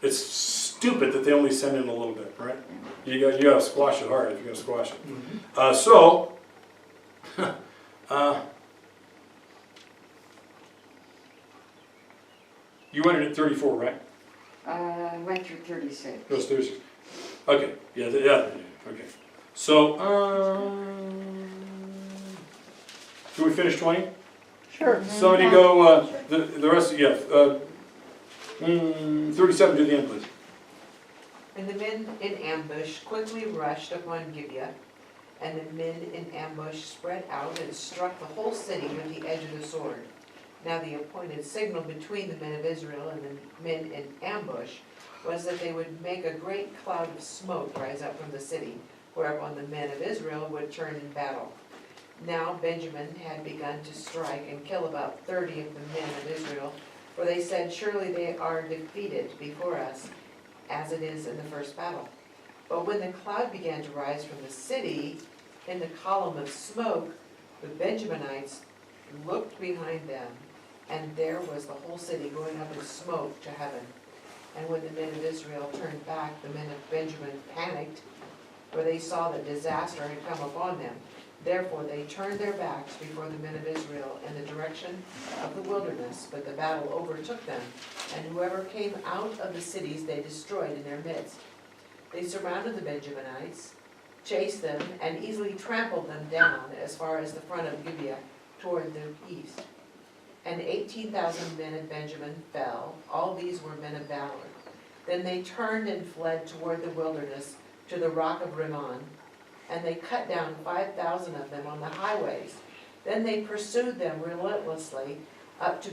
It's stupid that they only send in a little bit, right? You got to squash it hard if you're going to squash it. You went in at 34, right? I went through 36. It was 36. Okay, yeah, okay. So, can we finish 20? Sure. Somebody go, the rest, 37 to the end, please. And the men in ambush quickly rushed upon Gibeah, and the men in ambush spread out and struck the whole city with the edge of the sword. Now the appointed signal between the men of Israel and the men in ambush was that they would make a great cloud of smoke rise up from the city, whereupon the men of Israel would turn in battle. Now Benjamin had begun to strike and kill about 30 of the men of Israel, for they said, surely they are defeated before us, as it is in the first battle. But when the cloud began to rise from the city in the column of smoke, the Benjaminites looked behind them, and there was the whole city going up in smoke to heaven. And when the men of Israel turned back, the men of Benjamin panicked, for they saw that disaster had come upon them. Therefore they turned their backs before the men of Israel in the direction of the wilderness, but the battle overtook them, and whoever came out of the cities they destroyed in their midst. They surrounded the Benjaminites, chased them, and easily trampled them down as far as the front of Gibeah toward the east. And 18,000 men of Benjamin fell. All these were men of valor. Then they turned and fled toward the wilderness to the rock of Rimmon, and they cut down 5,000 of them on the highways. Then they pursued them relentlessly up to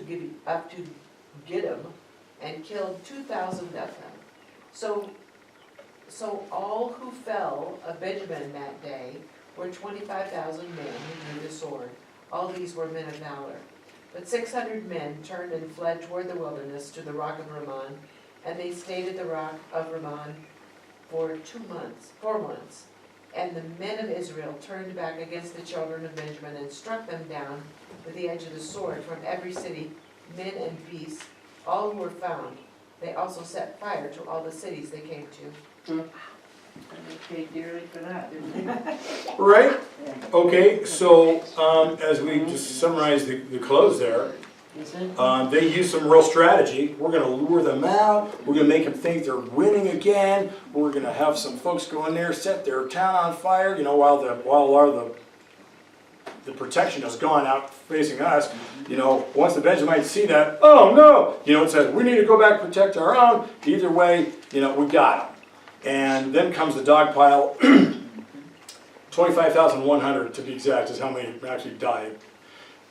Gidom, and killed 2,000 of them. So all who fell of Benjamin that day were 25,000 men who drew the sword. All these were men of valor. But 600 men turned and fled toward the wilderness to the rock of Rimmon, and they stayed at the rock of Rimmon for 4 months. And the men of Israel turned back against the children of Benjamin and struck them down with the edge of the sword from every city, men and beasts, all who were found. They also set fire to all the cities they came to. And they paid dearly for that, didn't they? Right? Okay, so as we just summarize the close there, they use some real strategy. We're going to lure them out. We're going to make them think they're winning again. We're going to have some folks go in there, set their town on fire. You know, while the protection has gone out facing us. You know, once the Benjamites see that, oh no! You know, it says we need to go back and protect our own. Either way, you know, we got them. And then comes the dog pile. 25,100 to be exact is how many actually died.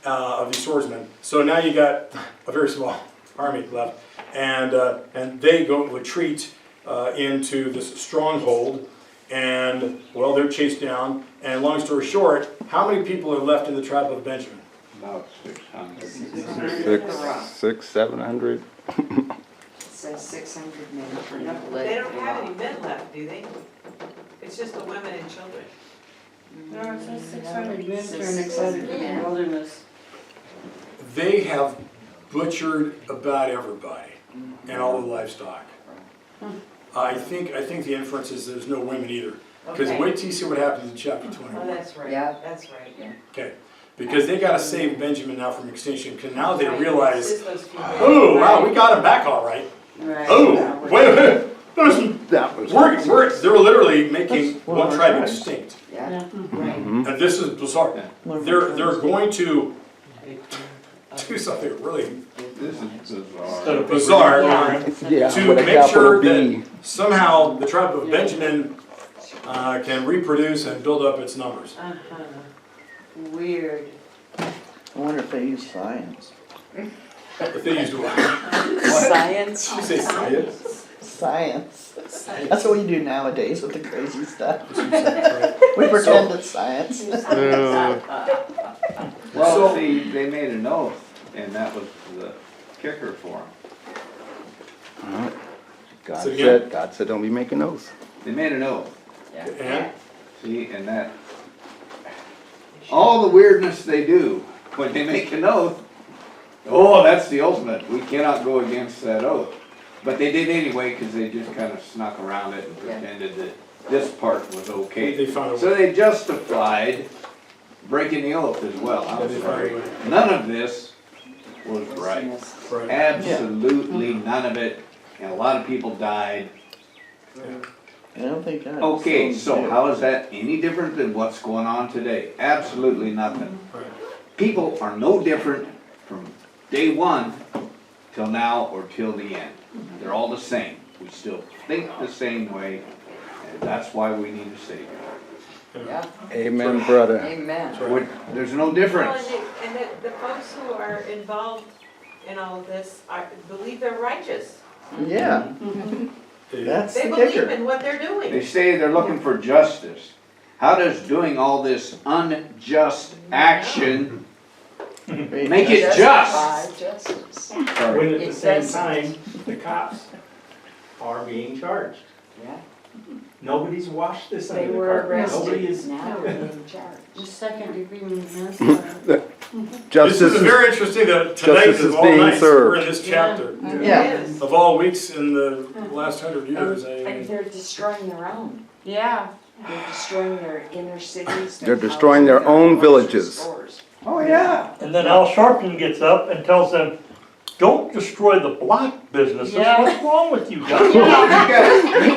Of these swordsmen. So now you got a very small army left, and they go retreat into this stronghold, and well, they're chased down. And long story short, how many people are left in the tribe of Benjamin? About 600. 700. It says 600 men. They don't have any men left, do they? It's just the women and children. No, it says 600 men turned except in the wilderness. They have butchered about everybody and all the livestock. I think the inference is there's no women either. Because Okay. wait till you see what happens in chapter 20. Oh, that's right. Yeah. That's right. Yeah. Okay. because they gotta save Benjamin now from extinction, because now they Right, realize, it's just those few days. oh, wow, we got him back all right. Right. Oh, wait a minute, That was. they're literally making That's one of one our tribe tribes. extinct. Yeah, right. And this is bizarre. One of They're our tribes. going to do something really This is Instead bizarre. of bizarre Yeah. to make sure that somehow the tribe of Benjamin can reproduce and build up its numbers. Uh-huh. Weird. I wonder if they use science. If they used what? Science. Did you say science? Science. That's what we do nowadays with the crazy stuff. Right. We pretend it's science. Well, So- see, they made an oath, and that was the kicker for them. God said- God said, don't be making those. They made an oath, And see, and that, all the weirdness they do when they make an oath, oh, that's the ultimate, we cannot go against that oath. But they did anyway, because they just kind of snuck around it and pretended that this part was okay. they found a So way. they justified breaking the oath as well. Yeah, I'm they sorry. found a way. None of this was right. Right. Absolutely none of it. And a lot of people died. I don't think that. Okay, sounds so good. how is that any different than what's going on today? Absolutely nothing. Right. People are no different from day one till now or till the end. They're all the same. We still think the same way, and that's why we need a Savior. Yeah, Amen, brother. amen. There's no Well, difference. and the folks who are involved in all of this, I believe they're righteous. Yeah, They- that's They the believe kicker. in what they're They doing. say they're looking for justice. How does doing all this unjust action make it just? Justify justice. Sorry. When at the It same doesn't. time, the cops are being charged. Yeah, Nobody's washed this they under the were carpet. Nobody arrested, is. now they're being charged. The second degree manslaughter. This is very interesting that tonight Justice of is all being nights, served. we're in this chapter. Yeah. Of all weeks in the last 100 years, And they're destroying their own. Yeah. They're destroying their inner cities. They're destroying their own villages. Stores. Oh, yeah. And then Al Sharpton gets up and tells them, don't destroy the black businesses, Yeah. what's wrong with you guys?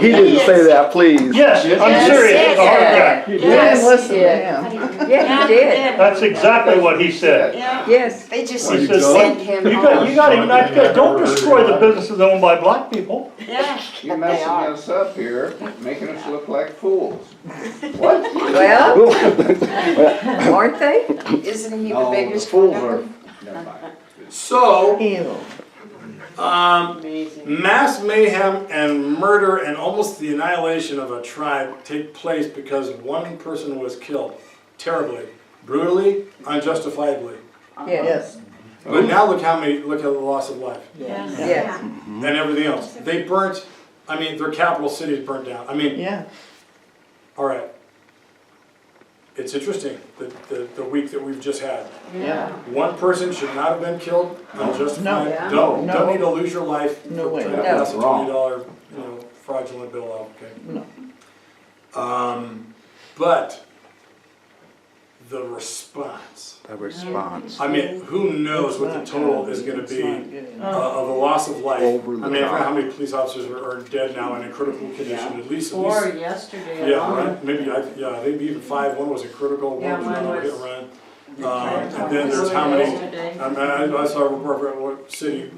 He didn't say that, please. Yes, I'm Yes, serious, yes, it's a hard fact. You Yes, didn't listen he to did. him. Yeah, he did. That's exactly what he said. Yeah. Yes. They just He need says, to send him You got home. him, not good, don't destroy the businesses owned by black people. Yeah. You're messing us up here, making us look like fools. What? Well, aren't they? Isn't he the No, the biggest fools one are, of them? never mind. So, Ew. Amazing. mass mayhem and murder and almost the annihilation of a tribe take place because one person was killed. Terribly, brutally, unjustifiably. Yes. But now look at the loss of life Yeah. Yes. and everything else. They burnt, I mean, their capital cities burnt down. I mean, Yeah. all right. It's interesting, the week that we've just had. Yeah. One person should not have been killed unjustified. No. Don't No. need to lose your life No for way. trying to No. pass a Wrong. $20, fraudulent bill out, okay? No. But the response, The response. I mean, who knows what the total is gonna be of the loss of life. Over the I mean, I forget top. how many police officers are dead now and in critical condition, at least. 4 yesterday Yeah, alone. right, maybe, I think even 5, one was in critical, one Yeah, was one on a was- hit and run. And then there's how many, Yesterday. I saw a report for what city,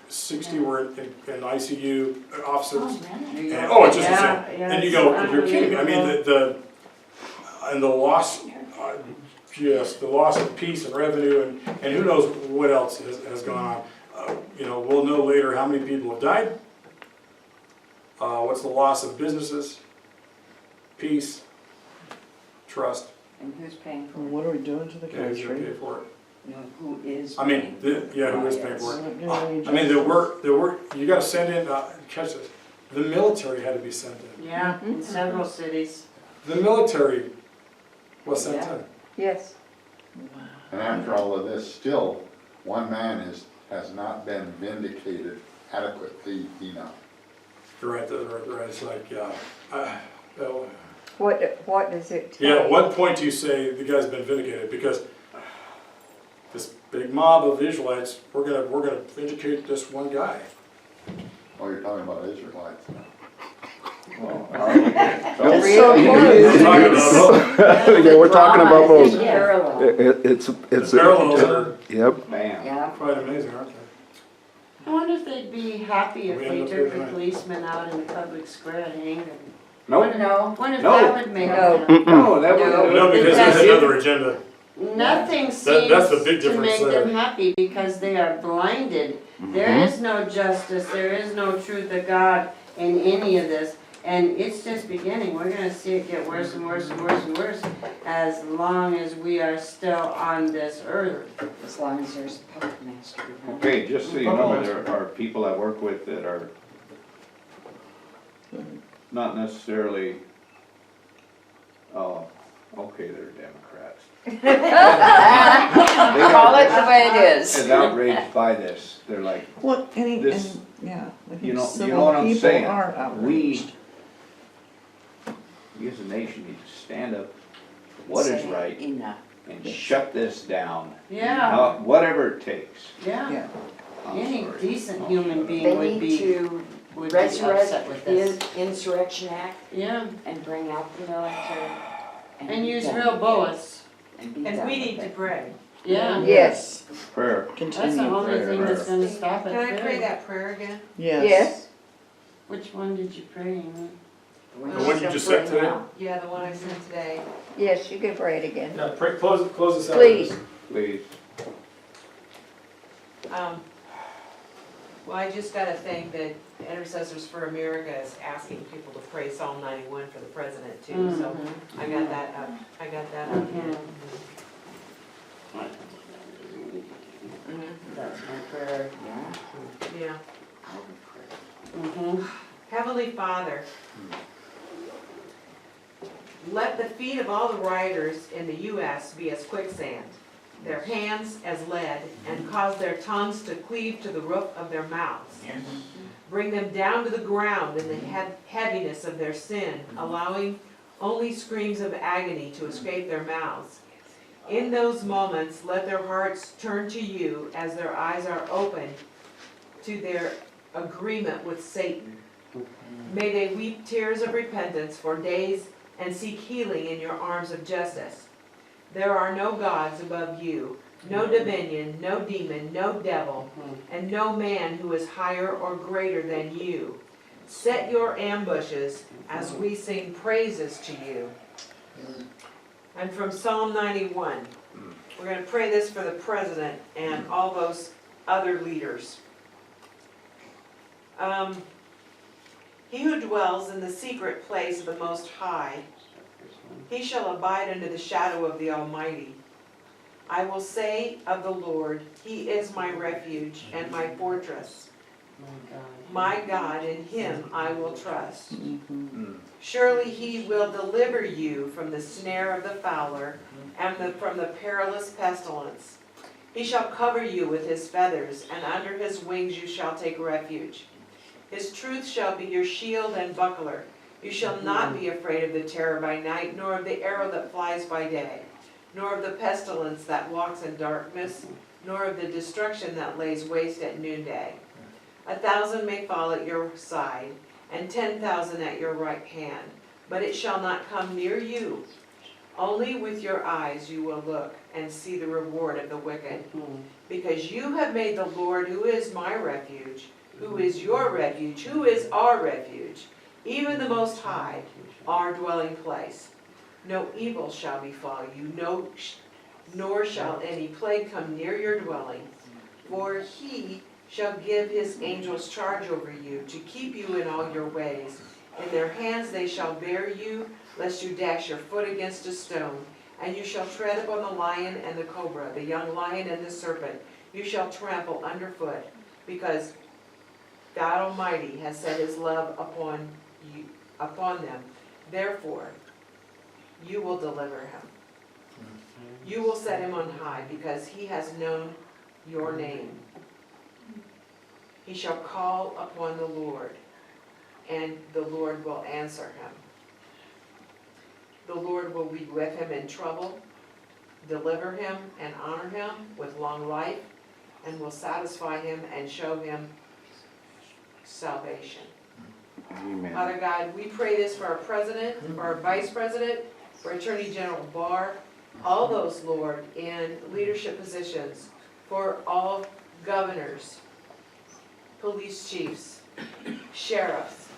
60 were in ICU officers. And, oh, it's just Yeah, insane. yeah, And you it's go, you're kidding me, I mean, unbelievable. and the loss, yes, the loss of peace and revenue and who knows what else has gone on. We'll know later how many people have died. What's the loss of businesses, peace, trust. And who's paying for Well, what are we doing to the Yeah, who's gonna country? pay for it? it? No, who is I paying? mean, who is paying for it? Not doing any I mean, there were, you gotta send in, catch this, the military had to be sent in. Yeah, in several cities. The military was sent Yeah. in. Yes. And after all of this, still, one man has not been vindicated adequately enough. You're right, it's like, What does it take? yeah, at what point do you say the guy's been vindicated? Because big mob of Israelites, we're gonna vindicate this one guy. Oh, you're talking about Israelites now. It's Real We're talking about Yeah, we're talking about both. Parallel. It's, the parallels are yep. Bam. Yeah. quite amazing, aren't they? I wonder if they'd be happy if We they end up here took the tonight. policemen out in the public square and hanged them. Nope. No, Wonder if No. that would make No. them. No, that No. was. No, because there's another agenda. Nothing that's the big seems to difference make there. them happy because they are blinded. There is no justice, there is no truth of God in any of this. And it's just beginning. We're gonna see it get worse and worse and worse and worse as long as we are still on this earth. as long as there's a puppet master. Okay, just so you know, there are people I work with that are not necessarily, oh, okay, they're Democrats. Call it the way it is. As outraged by this, they're like, Well, This- yeah, I you think know what civil I'm people saying? are We, outraged. as a nation, need to stand up for what is Say right Enough. and shut this down. Yeah, Whatever it takes. yeah. Yeah. I'm Any sorry. decent I'll human shut up. being They would need be to upset resurrect with the this. Insurrection Act Yeah, and bring out the military. and be use done real with it. bullets. And be And done we with need to it. pray. Yeah, Yes, Prayer. that's the Continue. only Prayer, thing that's prayer. gonna stop it. Can I pray really. that prayer again? yes. Which one did you pray? Amy? The one you just said Bring today? out. Yeah, the one I sent today. Yes, you can pray it again. Yeah, close this out. Please. Please. Well, I just gotta think that Intercessors for America is asking people to pray Psalm 91 for the president too, so I got that up, Mhm. That's my prayer, yeah. Yeah. Mhm. Heavenly Father, let the feet of all the riders in the U.S. be as quicksand, their hands as lead, and cause their tongues to cleave to the roof of their mouths. Bring them down to the ground in the heaviness of their sin, allowing only screams of agony to escape their mouths. In those moments, let their hearts turn to you as their eyes are open to their agreement with Satan. May they weep tears of repentance for days and seek healing in your arms of justice. There are no gods above you, no dominion, no demon, no devil, and no man who is higher or greater than you. Set your ambushes as we sing praises to you. And from Psalm 91, we're going to pray this for the president and all those other leaders. He who dwells in the secret place of the Most High, he shall abide under the shadow of the Almighty. I will say of the Lord, He is my refuge and my fortress. My God, in Him I will trust. Surely He will deliver you from the snare of the fowler and from the perilous pestilence. He shall cover you with His feathers, and under His wings you shall take refuge. His truth shall be your shield and buckler. You shall not be afraid of the terror by night, nor of the arrow that flies by day, nor of the pestilence that walks in darkness, nor of the destruction that lays waste at noonday. 1,000 may fall at your side, and 10,000 at your right hand, but it shall not come near you. Only with your eyes you will look and see the reward of the wicked. Because you have made the Lord, who is my refuge, who is your refuge, who is our refuge, even the Most High, our dwelling place. No evil shall befall you, nor shall any plague come near your dwelling. For He shall give His angels charge over you, to keep you in all your ways. In their hands they shall bear you, lest you dash your foot against a stone. And you shall tread upon the lion and the cobra, the young lion and the serpent. You shall trample underfoot, because God Almighty has set His love upon them. Therefore, you will deliver him. You will set him on high, because he has known your name. He shall call upon the Lord, and the Lord will answer him. The Lord will be with him in trouble. deliver him and honor him with long life, and will satisfy him and show him salvation. Amen. Father God, we pray this for our president, for our vice president, for Attorney General Barr, all those, Lord, in leadership positions, for all governors, police chiefs, sheriffs,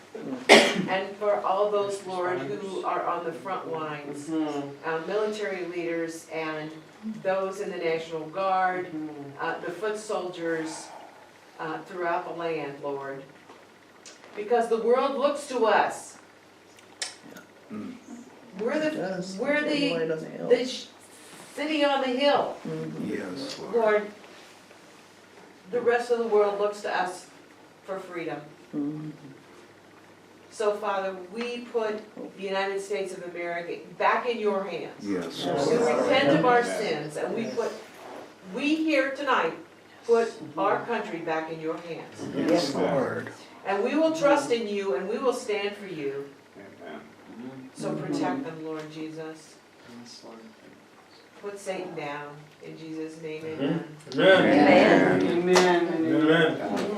and for all those, Lord, who are on the front lines, military leaders and those in the National Guard, the foot soldiers throughout the land, Lord. Because the world looks to us. We're It does. we're The light on the hill. the city on the hill. Yes, Lord. Lord, the rest of the world looks to us for freedom. Mhm. So, Father, we put the United States of America back in your hands. Yes, We Lord. repent of our sins, and we here tonight put our country back in your hands. Yes, Lord. And we will trust in you, and we will stand for you. Amen. So protect them, Lord Jesus. Put Satan down, in Jesus' name, amen. Amen. Amen. Amen.